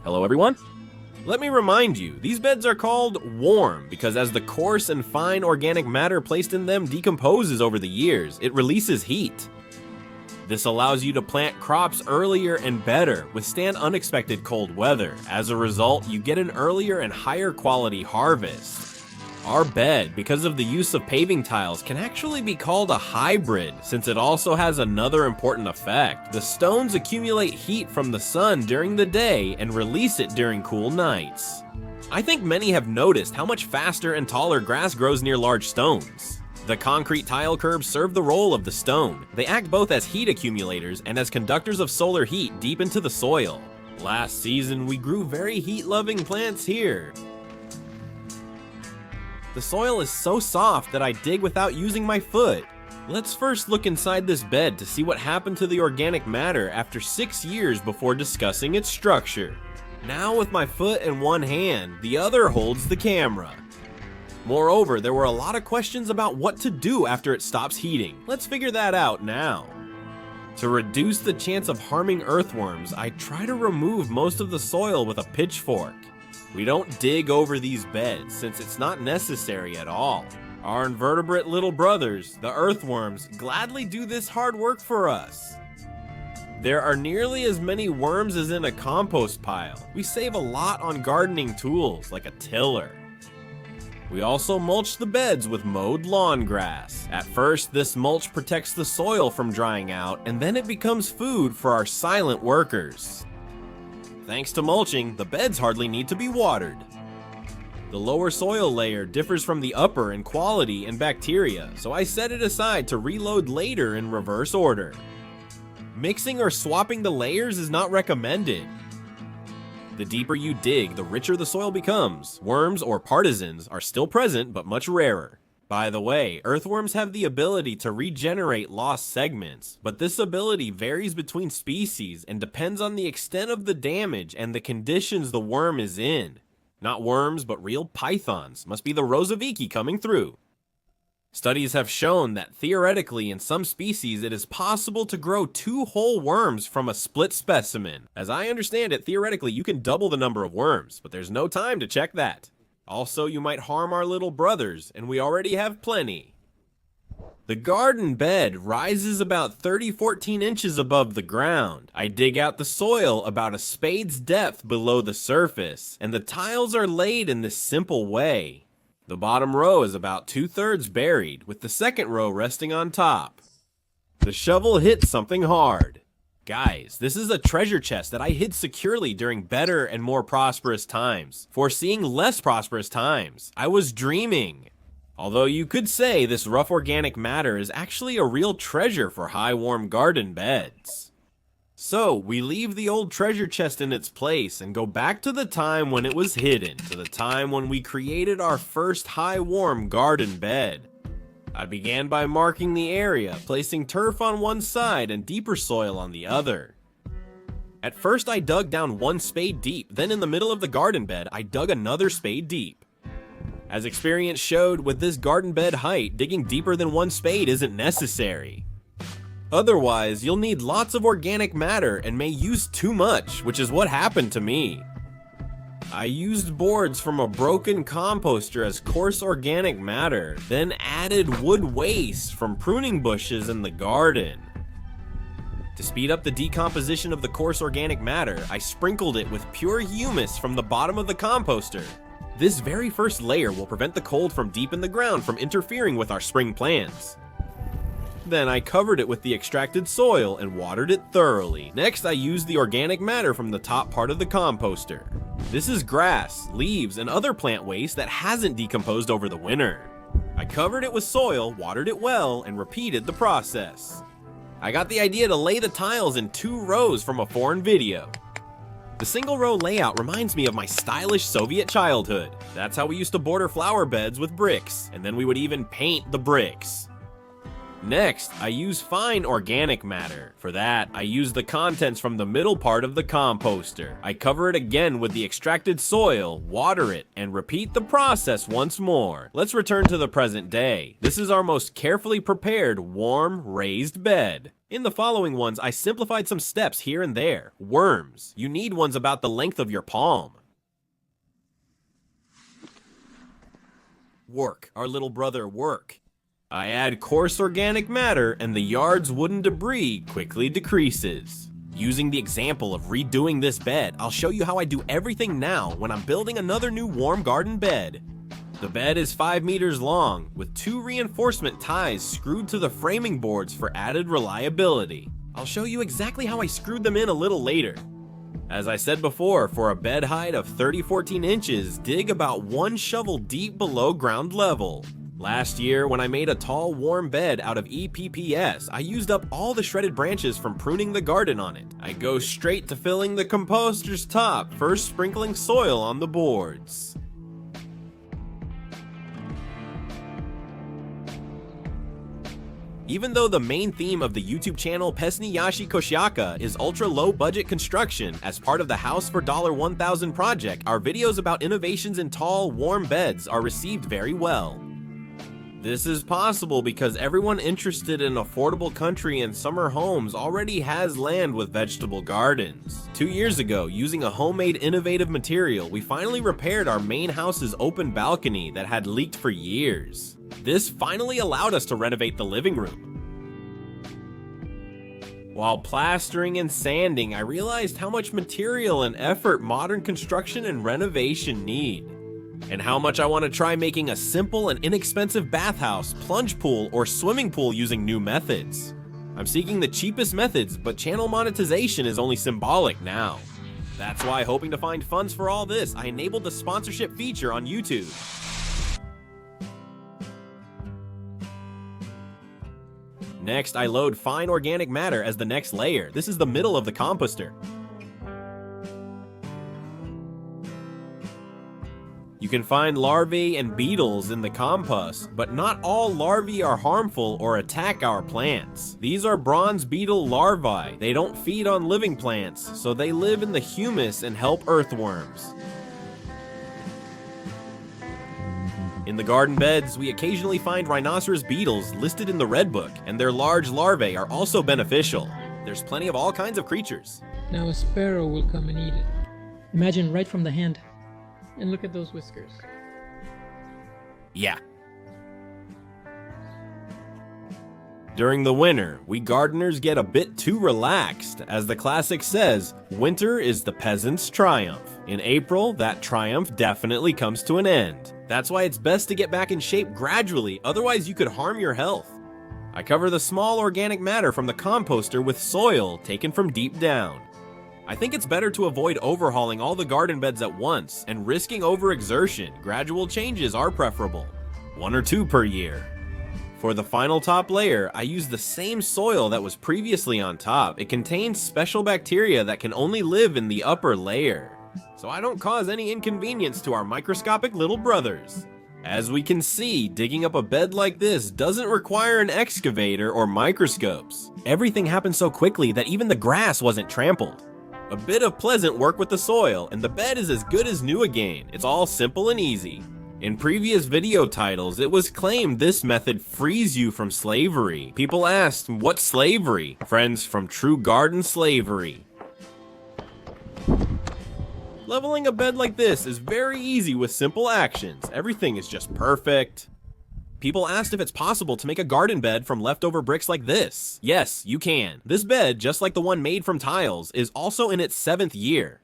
Hello everyone. Let me remind you, these beds are called warm because as the coarse and fine organic matter placed in them decomposes over the years, it releases heat. This allows you to plant crops earlier and better, withstand unexpected cold weather. As a result, you get an earlier and higher quality harvest. Our bed, because of the use of paving tiles, can actually be called a hybrid, since it also has another important effect. The stones accumulate heat from the sun during the day and release it during cool nights. I think many have noticed how much faster and taller grass grows near large stones. The concrete tile curbs serve the role of the stone. They act both as heat accumulators and as conductors of solar heat deep into the soil. Last season, we grew very heat-loving plants here. The soil is so soft that I dig without using my foot. Let's first look inside this bed to see what happened to the organic matter after 6 years before discussing its structure. Now with my foot in one hand, the other holds the camera. Moreover, there were a lot of questions about what to do after it stops heating. Let's figure that out now. To reduce the chance of harming earthworms, I try to remove most of the soil with a pitchfork. We don't dig over these beds since it's not necessary at all. Our invertebrate little brothers, the earthworms, gladly do this hard work for us. There are nearly as many worms as in a compost pile. We save a lot on gardening tools like a tiller. We also mulch the beds with mowed lawn grass. At first, this mulch protects the soil from drying out, and then it becomes food for our silent workers. Thanks to mulching, the beds hardly need to be watered. The lower soil layer differs from the upper in quality and bacteria, so I set it aside to reload later in reverse order. Mixing or swapping the layers is not recommended. The deeper you dig, the richer the soil becomes. Worms or partisans are still present, but much rarer. By the way, earthworms have the ability to regenerate lost segments, but this ability varies between species and depends on the extent of the damage and the conditions the worm is in. Not worms, but real pythons. Must be the Rosaviki coming through. Studies have shown that theoretically in some species it is possible to grow 2 whole worms from a split specimen. As I understand it, theoretically you can double the number of worms, but there's no time to check that. Also, you might harm our little brothers, and we already have plenty. The garden bed rises about 14 inches above the ground. I dig out the soil about a spade's depth below the surface, and the tiles are laid in this simple way. The bottom row is about 2/3 buried, with the second row resting on top. The shovel hits something hard. Guys, this is a treasure chest that I hid securely during better and more prosperous times, foreseeing less prosperous times. I was dreaming. Although you could say this rough organic matter is actually a real treasure for high warm garden beds. So, we leave the old treasure chest in its place and go back to the time when it was hidden, to the time when we created our first high warm garden bed. I began by marking the area, placing turf on one side and deeper soil on the other. At first I dug down 1 spade deep, then in the middle of the garden bed I dug another spade deep. As experience showed, with this garden bed height, digging deeper than 1 spade isn't necessary. Otherwise, you'll need lots of organic matter and may use too much, which is what happened to me. I used boards from a broken composter as coarse organic matter, then added wood waste from pruning bushes in the garden. To speed up the decomposition of the coarse organic matter, I sprinkled it with pure humus from the bottom of the composter. This very first layer will prevent the cold from deep in the ground from interfering with our spring plans. Then I covered it with the extracted soil and watered it thoroughly. Next, I used the organic matter from the top part of the composter. This is grass, leaves, and other plant waste that hasn't decomposed over the winter. I covered it with soil, watered it well, and repeated the process. I got the idea to lay the tiles in 2 rows from a foreign video. The single row layout reminds me of my stylish Soviet childhood. That's how we used to border flower beds with bricks, and then we would even paint the bricks. Next, I use fine organic matter. For that, I use the contents from the middle part of the composter. I cover it again with the extracted soil, water it, and repeat the process once more. Let's return to the present day. This is our most carefully prepared, warm, raised bed. In the following ones, I simplified some steps here and there. Worms. You need ones about the length of your palm. Work. Our little brother, work. I add coarse organic matter and the yard's wooden debris quickly decreases. Using the example of redoing this bed, I'll show you how I do everything now when I'm building another new warm garden bed. The bed is 5 meters long, with 2 reinforcement ties screwed to the framing boards for added reliability. I'll show you exactly how I screwed them in a little later. As I said before, for a bed height of 30-14 inches, dig about 1 shovel deep below ground level. Last year, when I made a tall, warm bed out of EPPS, I used up all the shredded branches from pruning the garden on it. I go straight to filling the composter's top, first sprinkling soil on the boards. Even though the main theme of the YouTube channel Pesniyashi Koshyaka is ultra-low budget construction, as part of the House for $1,000 project, our videos about innovations in tall, warm beds are received very well. This is possible because everyone interested in affordable country and summer homes already has land with vegetable gardens. 2 years ago, using a homemade innovative material, we finally repaired our main house's open balcony that had leaked for years. This finally allowed us to renovate the living room. While plastering and sanding, I realized how much material and effort modern construction and renovation need, and how much I want to try making a simple and inexpensive bathhouse, plunge pool, or swimming pool using new methods. I'm seeking the cheapest methods, but channel monetization is only symbolic now. That's why, hoping to find funds for all this, I enabled the sponsorship feature on YouTube. Next, I load fine organic matter as the next layer. This is the middle of the composter. You can find larvae and beetles in the compost, but not all larvae are harmful or attack our plants. These are bronze beetle larvae. They don't feed on living plants, so they live in the humus and help earthworms. In the garden beds, we occasionally find rhinoceros beetles listed in the Red Book, and their large larvae are also beneficial. There's plenty of all kinds of creatures. Now a sparrow will come and eat it. Imagine right from the hand. And look at those whiskers. Yeah. During the winter, we gardeners get a bit too relaxed. As the classic says, winter is the peasant's triumph. In April, that triumph definitely comes to an end. That's why it's best to get back in shape gradually, otherwise you could harm your health. I cover the small organic matter from the composter with soil taken from deep down. I think it's better to avoid overhauling all the garden beds at once and risking overexertion. Gradual changes are preferable. 1 or 2 per year. For the final top layer, I use the same soil that was previously on top. It contains special bacteria that can only live in the upper layer, so I don't cause any inconvenience to our microscopic little brothers. As we can see, digging up a bed like this doesn't require an excavator or microscopes. Everything happened so quickly that even the grass wasn't trampled. A bit of pleasant work with the soil, and the bed is as good as new again. It's all simple and easy. In previous video titles, it was claimed this method frees you from slavery. People asked, what slavery? Friends, from true garden slavery. Leveling a bed like this is very easy with simple actions. Everything is just perfect. People asked if it's possible to make a garden bed from leftover bricks like this. Yes, you can. This bed, just like the one made from tiles, is also in its 7th year.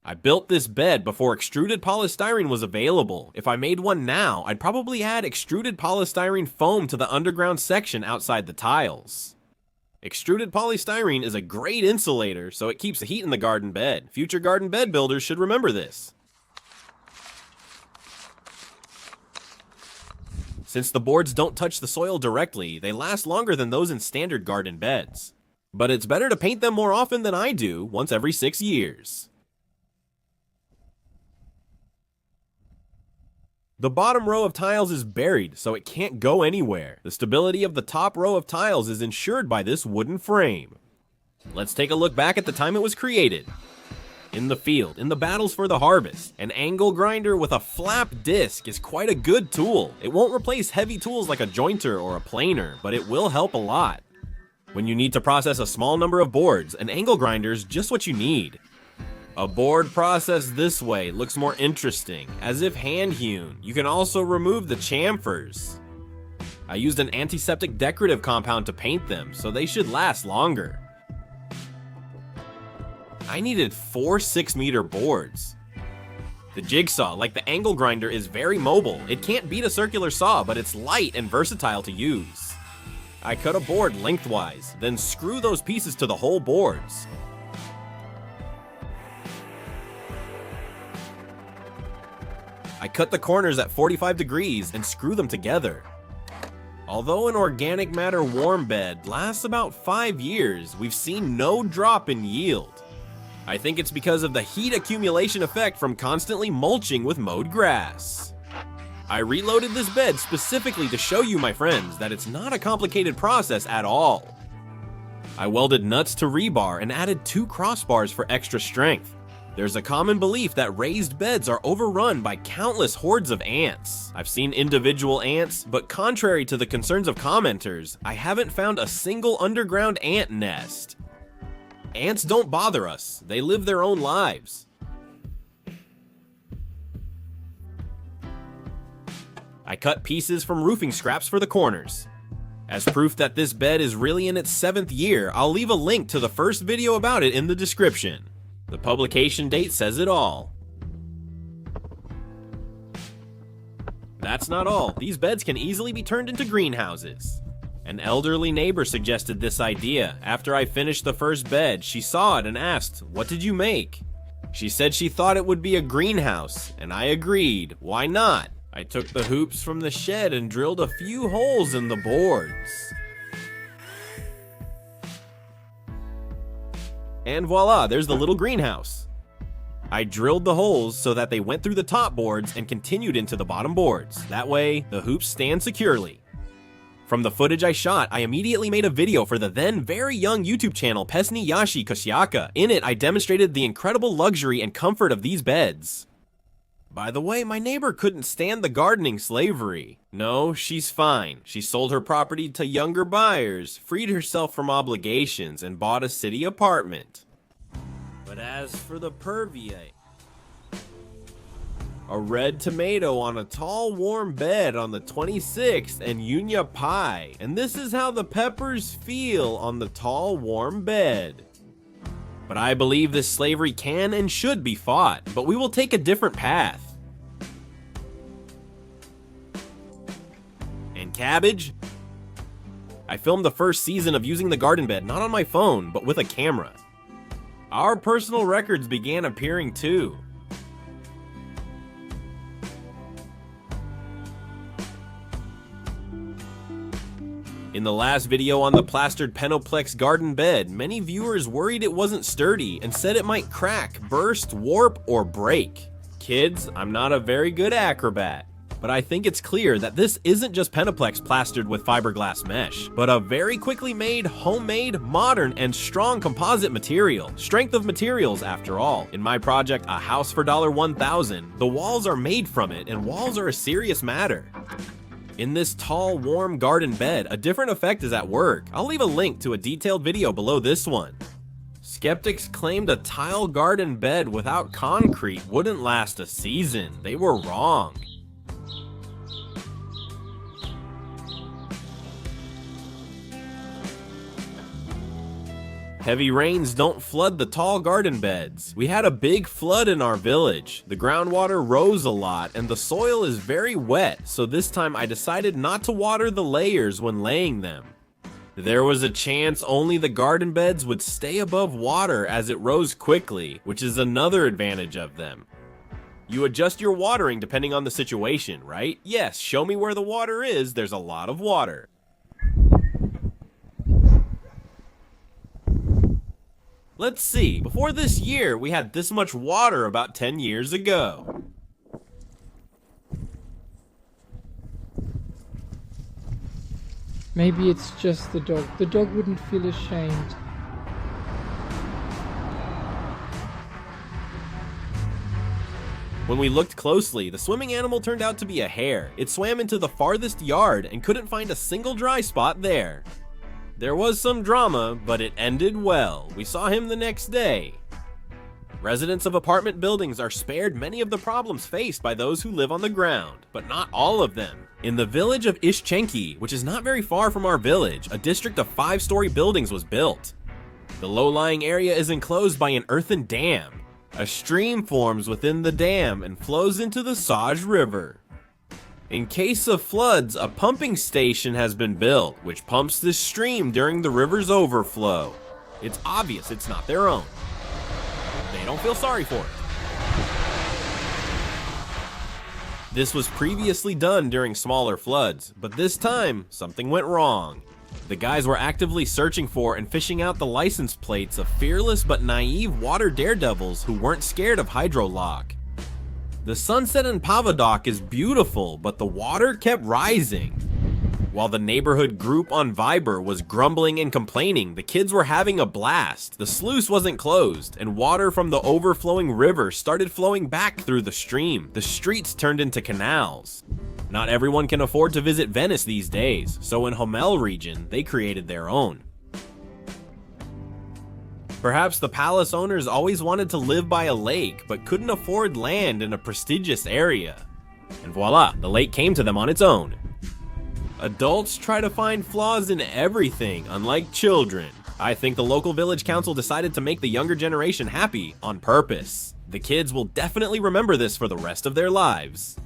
I built this bed before extruded polystyrene was available. If I made one now, I'd probably add extruded polystyrene foam to the underground section outside the tiles. Extruded polystyrene is a great insulator, so it keeps the heat in the garden bed. Future garden bed builders should remember this. Since the boards don't touch the soil directly, they last longer than those in standard garden beds. But it's better to paint them more often than I do, once every 6 years. The bottom row of tiles is buried, so it can't go anywhere. The stability of the top row of tiles is ensured by this wooden frame. Let's take a look back at the time it was created. In the field, in the battles for the harvest, an angle grinder with a flap disc is quite a good tool. It won't replace heavy tools like a jointer or a planer, but it will help a lot. When you need to process a small number of boards, an angle grinder is just what you need. A board processed this way looks more interesting, as if hand-hewn. You can also remove the chamfers. I used an antiseptic decorative compound to paint them, so they should last longer. I needed 4 6-meter boards. The jigsaw, like the angle grinder, is very mobile. It can't beat a circular saw, but it's light and versatile to use. I cut a board lengthwise, then screw those pieces to the whole boards. I cut the corners at 45 degrees and screw them together. Although an organic matter warm bed lasts about 5 years, we've seen no drop in yield. I think it's because of the heat accumulation effect from constantly mulching with mowed grass. I reloaded this bed specifically to show you, my friends, that it's not a complicated process at all. I welded nuts to rebar and added 2 crossbars for extra strength. There's a common belief that raised beds are overrun by countless hordes of ants. I've seen individual ants, but contrary to the concerns of commenters, I haven't found a single underground ant nest. Ants don't bother us, they live their own lives. I cut pieces from roofing scraps for the corners. As proof that this bed is really in its 7th year, I'll leave a link to the first video about it in the description. The publication date says it all. That's not all. These beds can easily be turned into greenhouses. An elderly neighbor suggested this idea. After I finished the first bed, she saw it and asked, "What did you make?" She said she thought it would be a greenhouse, and I agreed. Why not? I took the hoops from the shed and drilled a few holes in the boards. And voila, there's the little greenhouse. I drilled the holes so that they went through the top boards and continued into the bottom boards. That way, the hoops stand securely. From the footage I shot, I immediately made a video for the then very young YouTube channel Pesni Yashi Koshiaka. In it, I demonstrated the incredible luxury and comfort of these beds. By the way, my neighbor couldn't stand the gardening slavery. No, she's fine. She sold her property to younger buyers, freed herself from obligations, and bought a city apartment. But as for the purview, a red tomato on a tall warm bed on the 26th and Yunya pie. And this is how the peppers feel on the tall warm bed. But I believe this slavery can and should be fought, but we will take a different path. And cabbage? I filmed the first season of using the garden bed not on my phone, but with a camera. Our personal records began appearing too. In the last video on the plastered Penoplex garden bed, many viewers worried it wasn't sturdy and said it might crack, burst, warp, or break. Kids, I'm not a very good acrobat, but I think it's clear that this isn't just Penoplex plastered with fiberglass mesh, but a very quickly made, homemade, modern, and strong composite material. Strength of materials, after all. In my project, A House for $1,000, the walls are made from it, and walls are a serious matter. In this tall, warm garden bed, a different effect is at work. I'll leave a link to a detailed video below this one. Skeptics claimed a tile garden bed without concrete wouldn't last a season. They were wrong. Heavy rains don't flood the tall garden beds. We had a big flood in our village. The groundwater rose a lot and the soil is very wet, so this time I decided not to water the layers when laying them. There was a chance only the garden beds would stay above water as it rose quickly, which is another advantage of them. You adjust your watering depending on the situation, right? Yes, show me where the water is, there's a lot of water. Let's see, before this year, we had this much water about 10 years ago. Maybe it's just the dog. The dog wouldn't feel ashamed. When we looked closely, the swimming animal turned out to be a hare. It swam into the farthest yard and couldn't find a single dry spot there. There was some drama, but it ended well. We saw him the next day. Residents of apartment buildings are spared many of the problems faced by those who live on the ground, but not all of them. In the village of Ishchenki, which is not very far from our village, a district of 5-story buildings was built. The low-lying area is enclosed by an earthen dam. A stream forms within the dam and flows into the Saj River. In case of floods, a pumping station has been built, which pumps this stream during the river's overflow. It's obvious it's not their own. They don't feel sorry for it. This was previously done during smaller floods, but this time, something went wrong. The guys were actively searching for and fishing out the license plates of fearless but naive water daredevils who weren't scared of hydrolock. The sunset in Pavadok is beautiful, but the water kept rising. While the neighborhood group on Viber was grumbling and complaining, the kids were having a blast. The sluice wasn't closed, and water from the overflowing river started flowing back through the stream. The streets turned into canals. Not everyone can afford to visit Venice these days, so in Homel region, they created their own. Perhaps the palace owners always wanted to live by a lake, but couldn't afford land in a prestigious area. And voila, the lake came to them on its own. Adults try to find flaws in everything, unlike children. I think the local village council decided to make the younger generation happy on purpose. The kids will definitely remember this for the rest of their lives.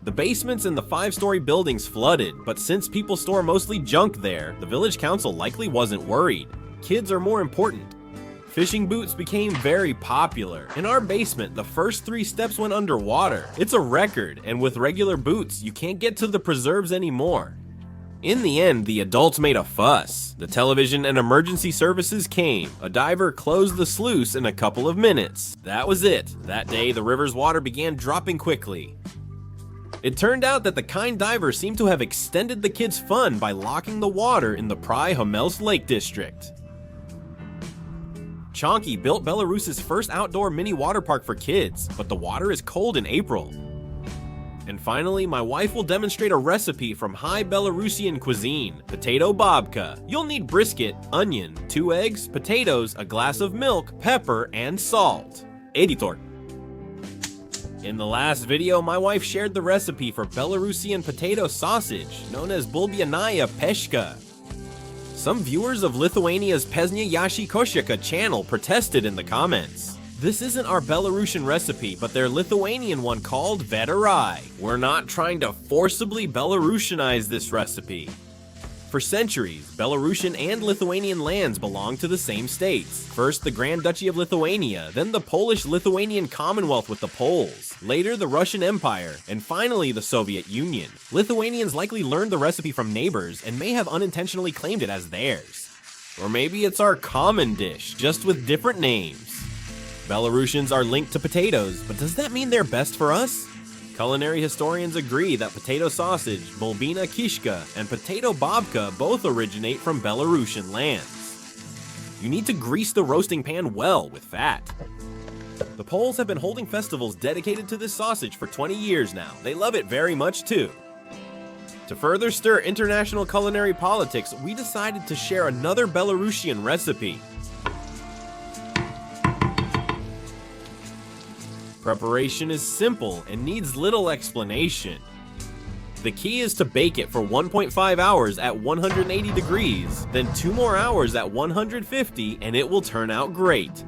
The basements in the 5-story buildings flooded, but since people store mostly junk there, the village council likely wasn't worried. Kids are more important. Fishing boots became very popular. In our basement, the first 3 steps went underwater. It's a record, and with regular boots, you can't get to the preserves anymore. In the end, the adults made a fuss. The television and emergency services came. A diver closed the sluice in a couple of minutes. That was it. That day, the river's water began dropping quickly. It turned out that the kind diver seemed to have extended the kids' fun by locking the water in the Pry Homels Lake District. Chonky built Belarus's first outdoor mini water park for kids, but the water is cold in April. And finally, my wife will demonstrate a recipe from high Belarusian cuisine, potato babka. You'll need brisket, onion, 2 eggs, potatoes, a glass of milk, pepper, and salt. Editor. In the last video, my wife shared the recipe for Belarusian potato sausage, known as bulbianaya peshka. Some viewers of Lithuania's Pesnya Yashi Koshika channel protested in the comments. This isn't our Belarusian recipe, but their Lithuanian one called Vedarai. We're not trying to forcibly Belarusianize this recipe. For centuries, Belarusian and Lithuanian lands belonged to the same states. First the Grand Duchy of Lithuania, then the Polish-Lithuanian Commonwealth with the Poles, later the Russian Empire, and finally the Soviet Union. Lithuanians likely learned the recipe from neighbors and may have unintentionally claimed it as theirs. Or maybe it's our common dish, just with different names. Belarusians are linked to potatoes, but does that mean they're best for us? Culinary historians agree that potato sausage, bulbina kishka, and potato babka both originate from Belarusian lands. You need to grease the roasting pan well with fat. The Poles have been holding festivals dedicated to this sausage for 20 years now. They love it very much too. To further stir international culinary politics, we decided to share another Belarusian recipe. Preparation is simple and needs little explanation. The key is to bake it for 1.5 hours at 180 degrees, then 2 more hours at 150, and it will turn out great.